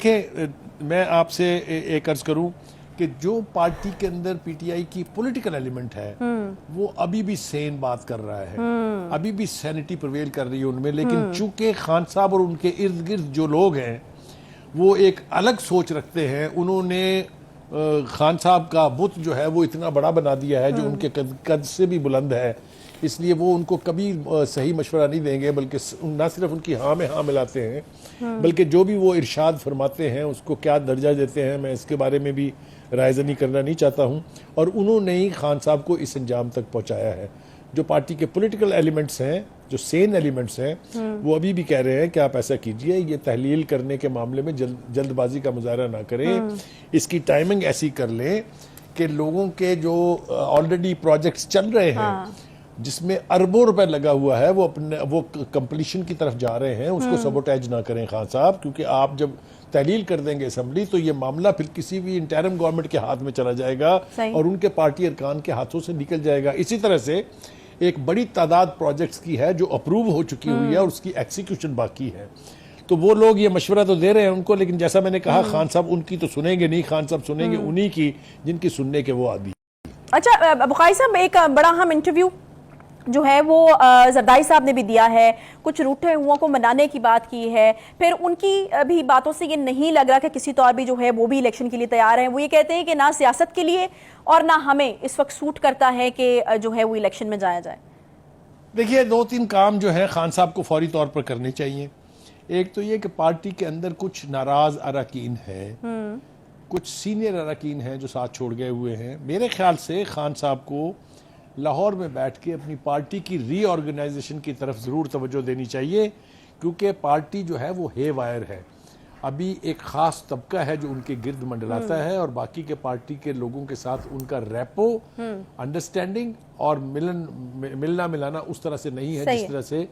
देखिए, मैं आपसे एक अर्ज करूं कि जो पार्टी के अंदर पीटीआई की पॉलिटिकल एलिमेंट है वो अभी भी सेन बात कर रहा है, अभी भी सैनिटी प्रिवेल कर रही है उनमें। लेकिन चूंकि खान साहब और उनके इर्द गिर्द जो लोग हैं वो एक अलग सोच रखते हैं, उन्होंने खान साहब का बुत जो है वो इतना बड़ा बना दिया है जो उनके कद से भी बुलंद है, इसलिए वो उनको कभी सही मशवरा नहीं देंगे, बल्कि ना सिर्फ उनकी हाँ में हाँ मिलाते हैं बल्कि जो भी वो इरशाद फरमाते हैं उसको क्या दर्जा देते हैं मैं इसके बारे में भी रायज़नी करना नहीं चाहता हूँ। और उन्होंने ही खान साहब को इस अंजाम तक पहुँचाया है। जो पार्टी के पॉलिटिकल एलिमेंट्स हैं, जो सेन एलिमेंट्स हैं, वो अभी भी कह रहे हैं कि आप ऐसा कीजिए, ये तहलील करने के मामले में जल्दबाजी का मुजाहरा ना करें, इसकी टाइमिंग ऐसी कर लें कि लोगों के जो ऑलरेडी प्रोजेक्ट्स चल रहे हैं जिसमें अरबों रुपए लगा हुआ है वो कंप्लीशन की तरफ जा रहे हैं, उसको सबोटेज ना करें खान साहब, क्योंकि आप जब तहलील कर देंगे असेंबली तो ये मामला फिर किसी भी इंटरिम गवर्नमेंट के हाथ में चला जाएगा और उनके पार्टी अरकान के हाथों से निकल जाएगा। इसी तरह से एक बड़ी तादाद प्रोजेक्ट्स की है जो अप्रूव हो चुकी हुई है और उसकी एग्जीक्यूशन बाकी है। तो वो लोग ये मशवरा तो दे रहे हैं उनको, लेकिन जैसा मैंने कहा खान साहब उनकी तो सुनेंगे नहीं, खान साहब सुनेंगे उन्हीं की जिनकी सुनने के वो आदी। अच्छा बुखारी साहब, एक बड़ा अहम इंटरव्यू जो है वो जरदारी साहब ने भी दिया है, कुछ रूठे हुओं को मनाने की बात की है, फिर उनकी भी बातों से ये नहीं लग रहा कि किसी तौर भी जो है वो भी इलेक्शन के लिए तैयार हैं। वो ये कहते हैं कि ना सियासत के लिए और ना हमें इस वक्त सूट करता है कि जो है वो इलेक्शन में जाया जाए। देखिए, दो तीन काम जो है खान साहब को फौरी तौर पर करने चाहिए। एक तो ये कि पार्टी के अंदर कुछ नाराज अरकान है, कुछ सीनियर अरकान हैं जो साथ छोड़ गए हुए हैं। मेरे ख्याल से खान साहब को लाहौर में बैठ के अपनी पार्टी की रीऑर्गेनाइजेशन की तरफ ज़रूर तवज्जो देनी चाहिए, क्योंकि पार्टी जो है वो हे वायर है। अभी एक ख़ास तबका है जो उनके गिर्द मंडलाता है और बाकी के पार्टी के लोगों के साथ उनका रेपो, अंडरस्टैंडिंग और मिलना मिलाना उस तरह से नहीं है जिस तरह से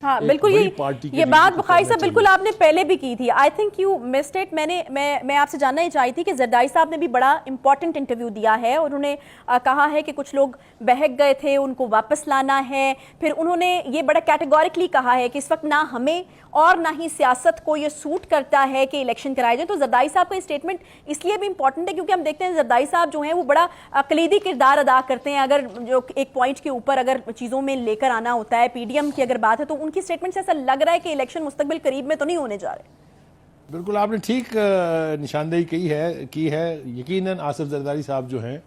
हाँ बिल्कुल। ये बात बुखारी साहब बिल्कुल आपने पहले भी की थी। I think you missed it. मैं आपसे जानना ही चाही थी कि जरदारी साहब ने भी बड़ा इंपॉर्टेंट इंटरव्यू दिया है और उन्होंने कहा है कि कुछ लोग बहक गए थे, उनको वापस लाना है। फिर उन्होंने ये बड़ा कैटेगोरिकली कहा है कि इस वक्त ना हमें और ना ही सियासत को ये सूट करता है कि इलेक्शन कराए जाए। तो जरदारी साहब का स्टेटमेंट इसलिए भी इंपॉर्टेंट है क्योंकि हम देखते हैं जरदारी साहब जो हैं वो बड़ा कलीदी किरदार अदा करते हैं। अगर जो एक पॉइंट के ऊपर अगर चीज़ों में लेकर आना होता है, पीडीएम की अगर बात है, तो उनकी स्टेटमेंट से ऐसा लग रहा है कि इलेक्शन मुस्तकबिल करीब में तो नहीं होने जा रहे। बिल्कुल आपने ठीक निशानदेही की है। यकीनन आसिफ जरदारी साहब जो हैं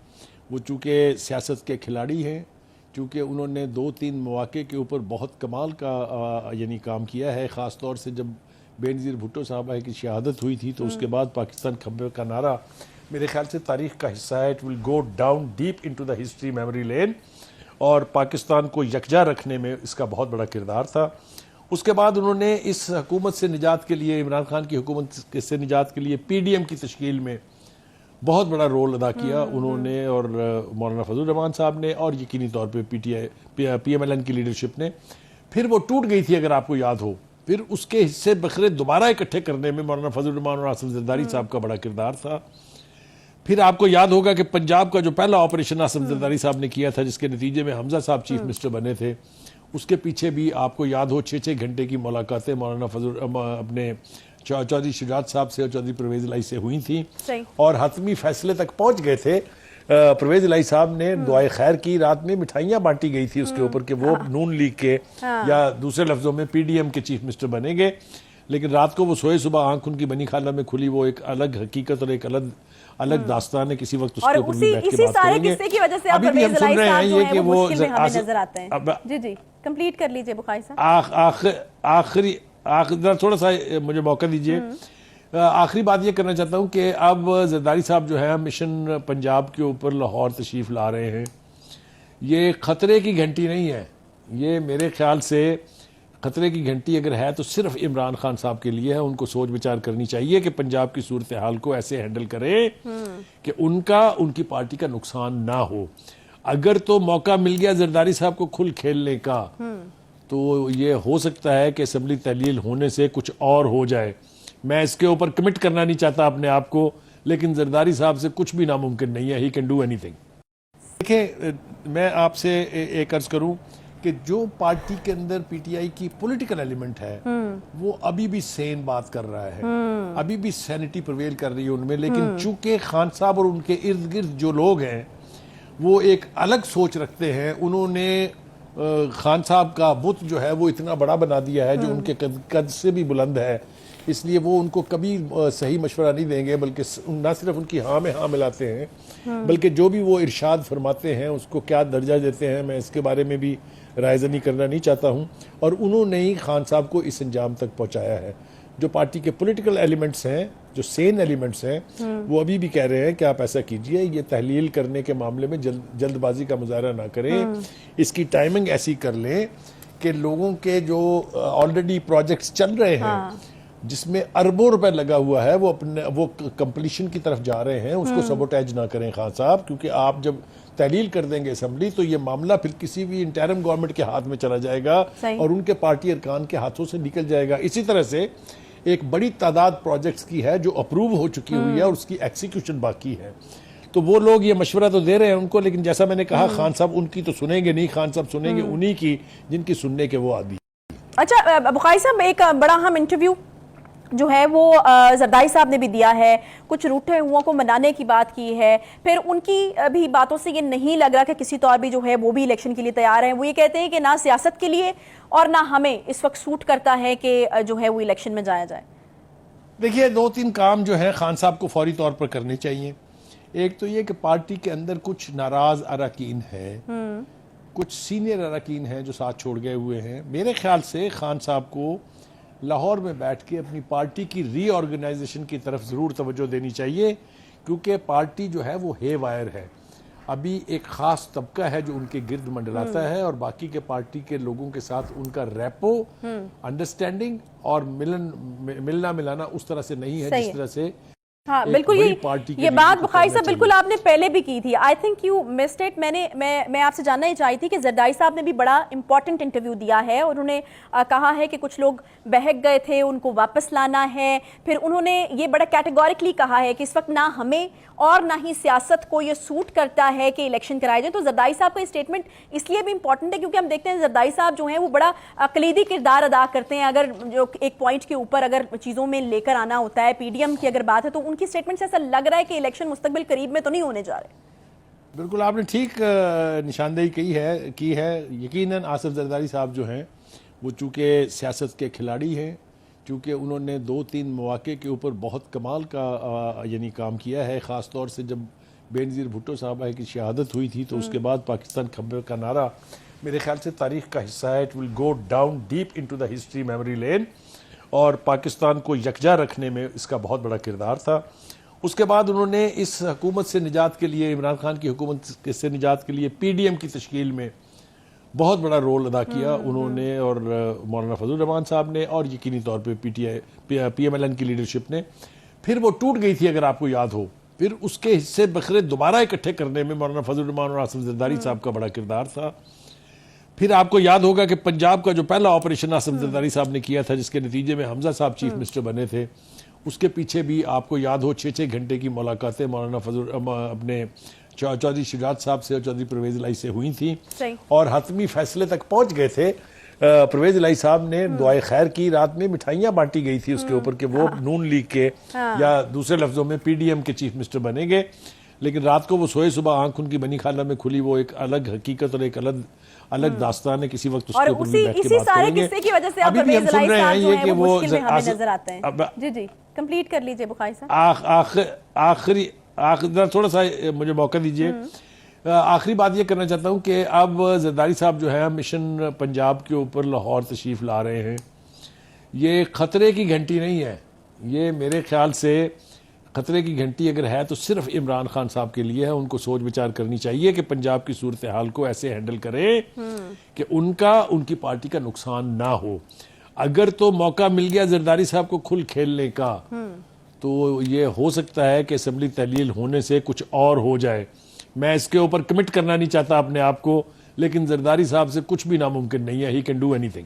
वो चूँकि सियासत के खिलाड़ी हैं, क्योंकि उन्होंने 2-3 मौके के ऊपर बहुत कमाल का यानी काम किया है। ख़ास तौर से जब बेनज़ीर भुट्टो साहबा की शहादत हुई थी तो उसके बाद पाकिस्तान खबर का नारा मेरे ख्याल से तारीख़ का हिस्सा है। It will go down deep into the history memory lane और पाकिस्तान को यकजा रखने में इसका बहुत बड़ा किरदार था। उसके बाद उन्होंने इस हुकूमत से निजात के लिए, इमरान खान की हुकूमत से निजात के लिए पीडीएम की तश्कील में बहुत बड़ा रोल अदा किया उन्होंने और मौलाना फजल रहमान साहब ने और यकीनी तौर पे पीएमएलएन की लीडरशिप ने। फिर वो टूट गई थी अगर आपको याद हो, फिर उसके हिस्से बखरे दोबारा इकट्ठे करने में मौलाना फजल रहमान और आसिफ जरदारी साहब का बड़ा किरदार था। फिर आपको याद होगा कि पंजाब का जो पहला ऑपरेशन आसिफ जरदारी साहब ने किया था जिसके नतीजे में हमजा साहब चीफ मिनिस्टर बने थे, उसके पीछे भी आपको याद हो 6-6 घंटे की मुलाकातें मौलाना फजल अपने चौधरी शुजात साहब से और चौधरी परवेज इलाही से हुई थी और हतमी फैसले तक पहुंच गए थे। परवेज इलाही साहब ने दुआए खैर की, रात में मिठाइयां बांटी गई थी उसके ऊपर कि वो नून लीग के या दूसरे लफ्जों में पीडीएम के चीफ मिनिस्टर बनेंगे। लेकिन रात को वो सोए, सुबह आंख उनकी बनी खाला में खुली। वो एक अलग हकीकत और एक अलग दास्तान है। किसी वक्त उसके ऊपर भी बैठ के बात करेंगे। अभी भी हम सुन रहे हैं ये कि वो नजर आते हैं। जी कंप्लीट कर लीजिए बुखारी साहब। आखिरी थोड़ा सा मुझे मौका दीजिए। आखिरी बात ये करना चाहता हूँ कि अब जरदारी साहब जो है मिशन पंजाब के ऊपर लाहौर तशरीफ ला रहे हैं। ये खतरे की घंटी नहीं है, ये मेरे ख्याल से खतरे की घंटी अगर है तो सिर्फ इमरान खान साहब के लिए है। उनको सोच विचार करनी चाहिए कि पंजाब की सूरत हाल को ऐसे हैंडल करें कि उनकी पार्टी का नुकसान ना हो। अगर तो मौका मिल गया जरदारी साहब को खुल खेलने का तो ये हो सकता है कि असेंबली तहलील होने से कुछ और हो जाए। मैं इसके ऊपर कमिट करना नहीं चाहता अपने आप को, लेकिन जरदारी साहब से कुछ भी नामुमकिन नहीं है। He can do anything. देखिए, मैं आपसे एक अर्ज करूं कि जो पार्टी के अंदर पीटीआई की पॉलिटिकल एलिमेंट है वो अभी भी सेन बात कर रहा है, अभी भी सैनिटी प्रिवेल कर रही है उनमें, लेकिन चूंकि खान साहब और उनके इर्द गिर्द जो लोग हैं वो एक अलग सोच रखते हैं। उन्होंने खान साहब का बुत जो है वो इतना बड़ा बना दिया है जो उनके कद से भी बुलंद है, इसलिए वो उनको कभी सही मशवरा नहीं देंगे, बल्कि ना सिर्फ उनकी हाँ में हाँ मिलाते हैं बल्कि जो भी वो इरशाद फरमाते हैं उसको क्या दर्जा देते हैं मैं इसके बारे में भी रायज़नी करना नहीं चाहता हूँ। और उन्होंने ही खान साहब को इस अंजाम तक पहुँचाया है। जो पार्टी के पॉलिटिकल एलिमेंट्स हैं, जो सेन एलिमेंट्स हैं, वो अभी भी कह रहे हैं कि आप ऐसा कीजिए, ये तहलील करने के मामले में जल्दबाजी का मुजाहरा ना करें, इसकी टाइमिंग ऐसी कर लें कि लोगों के जो ऑलरेडी प्रोजेक्ट्स चल रहे हैं जिसमें अरबों रुपए लगा हुआ है वो कंप्लीशन की तरफ जा रहे हैं, उसको सबोटेज ना करें खान साहब, क्योंकि आप जब तहलील कर देंगे असेंबली तो ये मामला फिर किसी भी इंटरिम गवर्नमेंट के हाथ में चला जाएगा और उनके पार्टी अरकान के हाथों से निकल जाएगा। इसी तरह से एक बड़ी तादाद प्रोजेक्ट्स की है जो अप्रूव हो चुकी हुई है और उसकी एक्सिक्यूशन बाकी है। तो वो लोग ये मशवरा तो दे रहे हैं उनको, लेकिन जैसा मैंने कहा खान साहब उनकी तो सुनेंगे नहीं, खान साहब सुनेंगे उन्हीं की जिनकी सुनने के वो आदी। अच्छा बुखारी साहब, एक बड़ा अहम इंटरव्यू जो है वो जरदारी साहब ने भी दिया है, कुछ रूठे हुओं को मनाने की बात की है, फिर उनकी भी बातों से ये नहीं लग रहा कि किसी तौर भी जो है वो भी इलेक्शन के लिए तैयार हैं। वो ये कहते हैं कि ना सियासत के लिए और ना हमें इस वक्त सूट करता है कि जो है वो इलेक्शन में जाया जाए। देखिए, 2-3 काम जो है खान साहब को फौरी तौर पर करने चाहिए। एक तो ये कि पार्टी के अंदर कुछ नाराज अरकान है, कुछ सीनियर अरकान हैं जो साथ छोड़ गए हुए हैं। मेरे ख्याल से खान साहब को लाहौर में बैठ के अपनी पार्टी की रीऑर्गेनाइजेशन की तरफ ज़रूर तवज्जो देनी चाहिए, क्योंकि पार्टी जो है वो हे वायर है। अभी एक ख़ास तबका है जो उनके गिर्द मंडलाता है और बाकी के पार्टी के लोगों के साथ उनका रैपो, अंडरस्टैंडिंग और मिलना मिलाना उस तरह से नहीं है जिस तरह से हाँ बिल्कुल। ये बात बुखारी साहब बिल्कुल आपने पहले भी की थी। I think you missed it. मैं आपसे जानना ही चाही थी कि जरदारी साहब ने भी बड़ा इंपॉर्टेंट इंटरव्यू दिया है और उन्होंने कहा है कि कुछ लोग बहक गए थे, उनको वापस लाना है। फिर उन्होंने ये बड़ा कैटेगोरिकली कहा है कि इस वक्त ना हमें और ना ही सियासत को ये सूट करता है कि इलेक्शन कराए जाए। तो जरदारी साहब का स्टेटमेंट इसलिए भी इंपॉर्टेंट है क्योंकि हम देखते हैं जरदारी साहब जो हैं वो बड़ा कलीदी किरदार अदा करते हैं। अगर जो एक पॉइंट के ऊपर अगर चीज़ों में लेकर आना होता है, पीडीएम की अगर बात है, तो उनकी स्टेटमेंट से ऐसा लग रहा है कि इलेक्शन मुस्तकबिल करीब में तो नहीं होने जा रहे। बिल्कुल आपने ठीक निशानदेही की है। यकीनन आसिफ जरदारी साहब जो हैं वो चूँकि सियासत के खिलाड़ी हैं, क्योंकि उन्होंने 2-3 मौके के ऊपर बहुत कमाल का यानी काम किया है। ख़ास तौर से जब बेनज़ीर भुट्टो साहबा की शहादत हुई थी तो उसके बाद पाकिस्तान खंबे का नारा मेरे ख्याल से तारीख़ का हिस्सा है। It will go down deep into the history memory lane और पाकिस्तान को यकजा रखने में इसका बहुत बड़ा किरदार था। उसके बाद उन्होंने इस हुकूमत से निजात के लिए, इमरान खान की हुकूमत से निजात के लिए पीडीएम की तश्कील में बहुत बड़ा रोल अदा किया उन्होंने और मौलाना फजल रहमान साहब ने और यकीनी तौर पे पीएमएलएन की लीडरशिप ने। फिर वो टूट गई थी अगर आपको याद हो। फिर उसके हिस्से बखरे दोबारा इकट्ठे करने में मौलाना फजल रहमान और आसिफ जरदारी साहब का बड़ा किरदार था। फिर आपको याद होगा कि पंजाब का जो पहला ऑपरेशन आसिफ जरदारी साहब ने किया था जिसके नतीजे में हमजा साहब चीफ मिनिस्टर बने थे, उसके पीछे भी आपको याद हो 6-6 घंटे की मुलाकातें मौलाना फजल अपने चौधरी शुजात साहब से और चौधरी परवेज इलाही से हुई थी और हतमी फैसले तक पहुंच गए थे। परवेज इलाही साहब ने दुआए खैर की, रात में मिठाइयाँ बांटी गई थी उसके ऊपर कि वो नून लीग के या दूसरे लफ्जों में पीडीएम के चीफ मिनिस्टर बनेंगे। लेकिन रात को वो सोए, सुबह आंख उनकी बनी खाना में खुली। वो एक अलग हकीकत और एक अलग दास्तान है। किसी वक्त उसके ऊपर भी बैठ के बात करेंगे। अभी भी हम सुन रहे हैं ये कि वो नजर आते हैं। जी कंप्लीट कर लीजिए बुखारी साहब। आखिरी थोड़ा सा मुझे मौका दीजिए। आखिरी बात ये करना चाहता हूँ कि अब जरदारी साहब जो है मिशन पंजाब के ऊपर लाहौर तशरीफ ला रहे हैं। ये खतरे की घंटी नहीं है, ये मेरे ख्याल से खतरे की घंटी अगर है तो सिर्फ इमरान खान साहब के लिए है। उनको सोच विचार करनी चाहिए कि पंजाब की सूरत हाल को ऐसे हैंडल करें कि उनकी पार्टी का नुकसान ना हो। अगर तो मौका मिल गया जरदारी साहब को खुल खेलने का तो ये हो सकता है कि असेंबली तहलील होने से कुछ और हो जाए। मैं इसके ऊपर कमिट करना नहीं चाहता अपने आप को, लेकिन जरदारी साहब से कुछ भी नामुमकिन नहीं है। He can do anything.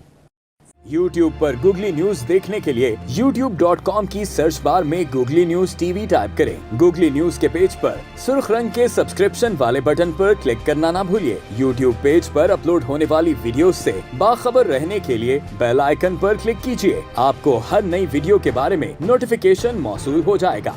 YouTube पर गूगली न्यूज देखने के लिए youtube.com की सर्च बार में गूगली न्यूज टीवी टाइप करें। गूगली न्यूज के पेज पर सुर्ख रंग के सब्सक्रिप्शन वाले बटन पर क्लिक करना ना भूलिए। YouTube पेज पर अपलोड होने वाली वीडियोस से बाखबर रहने के लिए बेल आइकन पर क्लिक कीजिए। आपको हर नई वीडियो के बारे में नोटिफिकेशन मौसूल हो जाएगा।